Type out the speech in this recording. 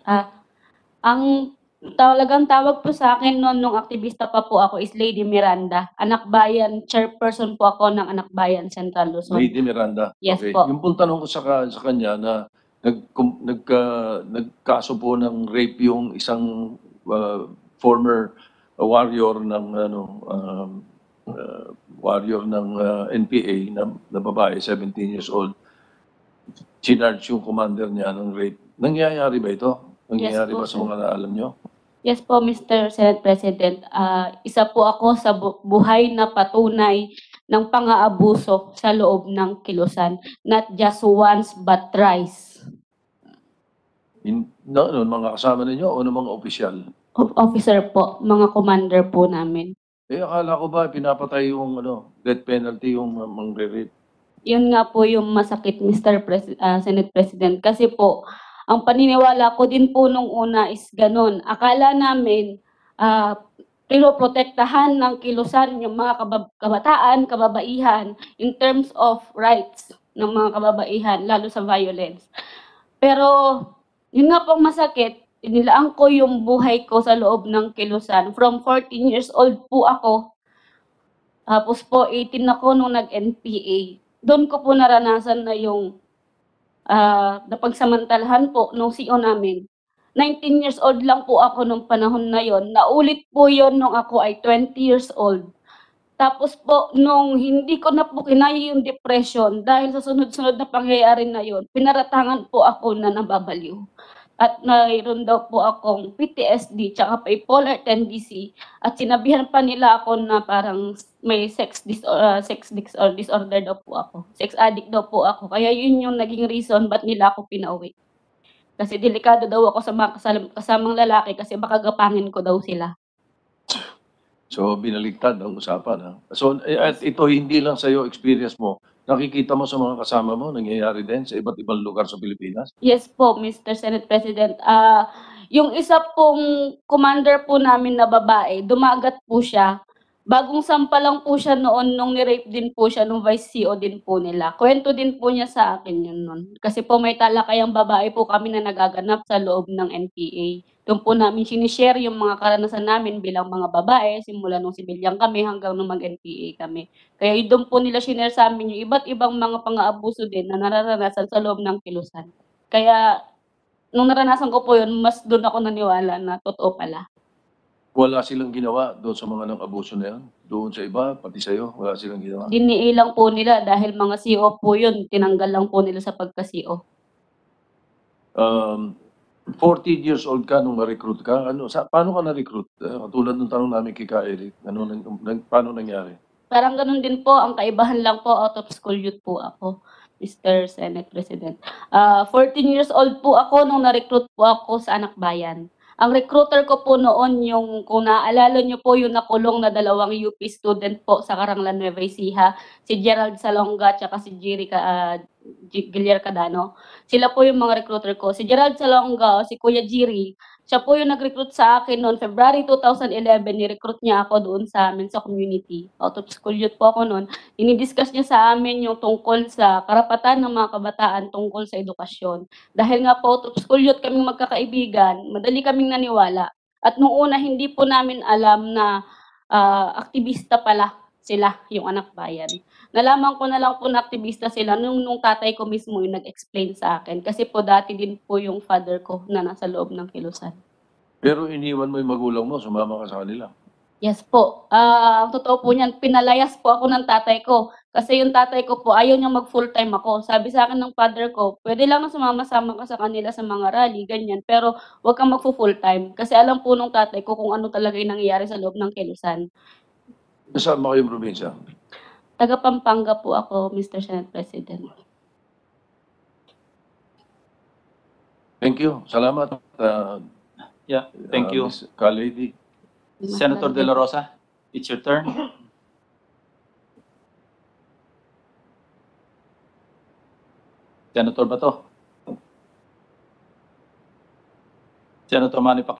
Ah, ang talagang tawag po sa akin noon nung aktivista pa po ako is Lady Miranda. Anak Bayan, chairperson po ako ng Anak Bayan Central Luzon. Lady Miranda. Yes Okay. po. Yung pong tanong ko sa kanya na nagkaso po ng rape yung isang former warrior ng warrior ng NPA na babae, 17 years old. Chinarge yung commander niya ng rape. Nangyayari ba ito? Nangyayari Yes po, ba sa sir. mga naalam nyo? Yes po, Mr. Senate President. Isa po ako sa buhay na patunay ng pang-aabuso sa loob ng kilusan. Not just once, but thrice. Mga kasama ninyo o ng mga opisyal? Officer po, mga commander po namin. Akala ko ba pinapatay yung death penalty yung mangre-rape? Yun nga po yung masakit, Mr. Senate President. Kasi po, ang paniniwala ko din po nung una is ganun. Akala namin, pinoprotektahan ng kilusan yung mga kabataan, kababaihan in terms of rights ng mga kababaihan, lalo sa violence. Pero, yun nga pong masakit, inilaan ko yung buhay ko sa loob ng kilusan. From 14 years old po ako, tapos po 18 ako nung nag-NPA. Doon ko po naranasan na yung napagsamantalahan po nung CO namin. 19 years old lang po ako nung panahon na yon. Naulit po yon nung ako ay 20 years old. Tapos po, nung hindi ko na po kinaya yung depression dahil sa sunod-sunod na pangyayari na yon, pinaratangan po ako na nababaliw. At mayroon daw po akong PTSD tsaka bipolar tendency at sinabihan pa nila ako na parang may sex disorder daw po ako. Sex addict daw po ako. Kaya yun yung naging reason ba't nila ako pinauwi. Kasi delikado daw ako sa mga kasamang lalaki kasi baka gapangin ko daw sila. So, binaligtad ang usapan. Ha? So, at ito hindi lang sa iyo experience mo. Nakikita mo sa mga kasama mo, nangyayari din sa iba't ibang lugar sa Pilipinas? Yes po, Mr. Senate President. Yung isa pong commander po namin na babae, dumagat po siya. Bagong sampa lang po siya noon nung ni-rape din po siya nung vice CO din po nila. Kwento din po niya sa akin yun noon. Kasi po may talakayang babae po kami na nagaganap sa loob ng NPA. Doon po namin sinishare yung mga karanasan namin bilang mga babae, simula nung sibilyang kami hanggang nung mag-NPA kami. Kaya doon po nila sinare sa amin yung iba't ibang mga pang-aabuso din na nararanasan sa loob ng kilusan. Kaya nung naranasan ko po yun, mas doon ako naniwala na totoo pala. Wala silang ginawa doon sa mga nang-abuso na yan? Doon sa iba, pati sa iyo, wala silang ginawa? Diniin lang po nila dahil mga CO po yun, tinanggal lang po nila sa pagka-CO. 14 years old ka nung ma-recruit ka. Paano ka na-recruit? Tulad ng tanong namin kay Ka Eric, paano nangyari? Parang ganun din po, ang kaibahan lang po, out of school youth po ako, Mr. Senate President. 14 years old po ako nung na-recruit po ako sa Anak Bayan. Ang recruiter ko po noon yung, kung naaalala nyo po, yung nakulong na 2 UP student po sa Karanglan, Nueva Ecija, si Gerald Salonga at si Gilier Cadano. Sila po yung mga recruiter ko. Si Gerald Salonga, si Kuya Jiri, siya po yung nag-recruit sa akin noon, February 2011, ni-recruit niya ako doon sa amin sa community. Out of school youth po ako noon. Ini-discuss niya sa amin yung tungkol sa karapatan ng mga kabataan tungkol sa edukasyon. Dahil nga po, out of school youth kaming magkakaibigan, madali kaming naniwala. At nung una, hindi po namin alam na aktivista pala sila, yung Anak Bayan. Nalaman ko na lang po na aktivista sila nung tatay ko mismo yung nag-explain sa akin. Kasi po dati din po yung father ko na nasa loob ng kilusan. Pero iniwan mo yung magulang mo, sumama ka sa kanila? Yes po. Ang totoo po niyan, pinalayas po ako ng tatay ko. Kasi yung tatay ko po, ayaw niyang mag-full-time ako. Sabi sa akin ng father ko, pwede lang na sumama-sama ka sa kanila sa mga rally, ganyan. Pero huwag kang magfu-full-time. Kasi alam po nung tatay ko kung ano talaga yung nangyayari sa loob ng kilusan. Saan ba kayong probinsya? Taga Pampanga po ako, Mr. Senate President. Thank you. Salamat. Yeah, thank you. Ms. Ka-Lady. Senator De La Rosa, it's your turn. Senator Bato. Senator Manny Pacquiao.